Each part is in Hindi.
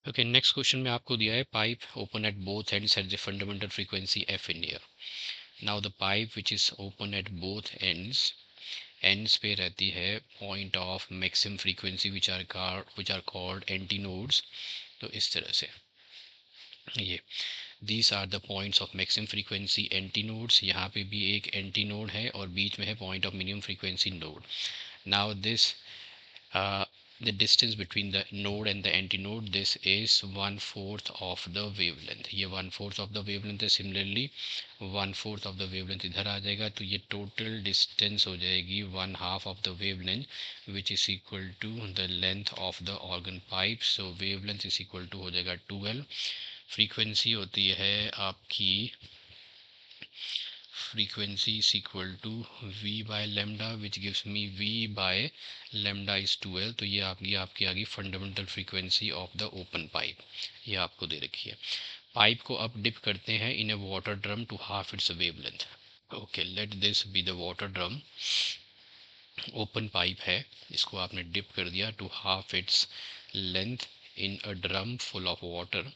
ओके, नेक्स्ट क्वेश्चन में आपको दिया है pipe open at both ends at the fundamental frequency f in air. Now the pipe which is open at both ends पे रहती है point of maximum frequency which are called antinodes. तो इस तरह से ये these are the points of maximum frequency antinodes. यहाँ पे भी एक एंटी नोड है और बीच में है point of minimum frequency node. Now this the distance between the node and the antinode, this is 1/4 of the wavelength. ये 1/4 of the wavelength है. Similarly 1/4 of the wavelength इधर आ जाएगा तो ये total distance हो जाएगी 1/2 of the wavelength which is equal to the length of the organ pipe. So wavelength is equal to हो जाएगा 2L. फ्रीक्वेंसी होती है आपकी frequency is equal to v by lambda which gives me v by lambda is 2L. तो ये आपकी आ गई fundamental frequency of the open pipe. ये आपको दे रखी है. पाइप को अब डिप करते हैं in a water drum to half its wavelength. Okay, let this be the water drum. Open pipe है, इसको आपने डिप कर दिया to half its length in a drum full of water.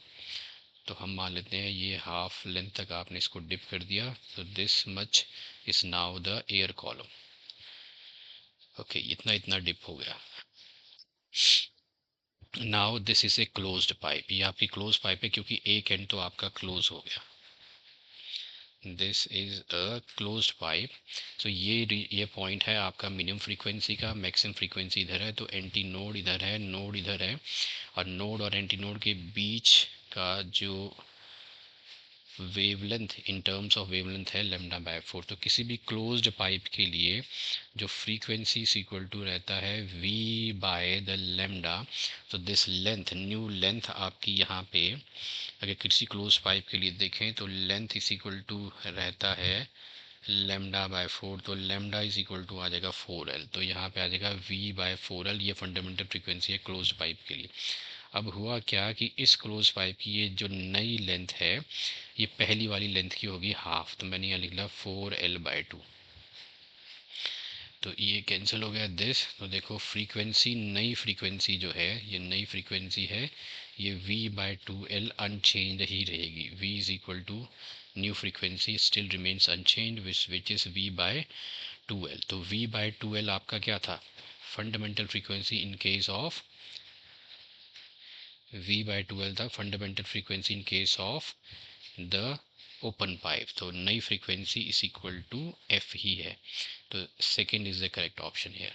तो हम मान लेते हैं ये हाफ लेंथ तक आपने इसको डिप कर दिया. तो this much is now the air column. Okay, इतना इतना डिप हो गया. Now this is a closed pipe. ये आपकी क्लोज पाइप है क्योंकि एक एंड तो आपका क्लोज हो गया. This is a closed pipe. So ये पॉइंट है आपका मिनिमम फ्रीक्वेंसी का. मैक्सिमम फ्रीक्वेंसी इधर है तो एंटी नोड इधर है, नोड इधर है. और नोड और एंटी नोड के बीच का जो wavelength in terms of wavelength है λ/4. तो किसी भी क्लोज्ड पाइप के लिए जो फ्रीक्वेंसी इज इक्वल टू रहता है v बाय द लैम्डा. तो दिस लेंथ, न्यू लेंथ आपकी यहाँ पे अगर किसी क्लोज पाइप के लिए देखें तो लेंथ इज इक्वल टू रहता है λ/4. तो लैम्डा इज इक्वल टू आ जाएगा 4L. तो यहाँ पे आ जाएगा v/4L. ये फंडामेंटल फ्रीक्वेंसी है क्लोज पाइप के लिए. अब हुआ क्या कि इस क्लोज पाइप की ये जो नई लेंथ है ये पहली वाली लेंथ की होगी हाफ. तो मैंने यहाँ लिख लिया 4L/2. तो ये कैंसिल हो गया दिस. तो देखो फ्रीक्वेंसी, नई फ्रीक्वेंसी जो है ये नई फ्रीक्वेंसी है, ये v/2L अनचेंज ही रहेगी. v is equal to new frequency still remains unchanged which is v/2L. तो v/2L आपका क्या था, fundamental frequency in case of v/2L था fundamental frequency in case of the open pipe. तो नई फ्रीक्वेंसी इज इक्वल टू f ही है. तो second is the correct option here.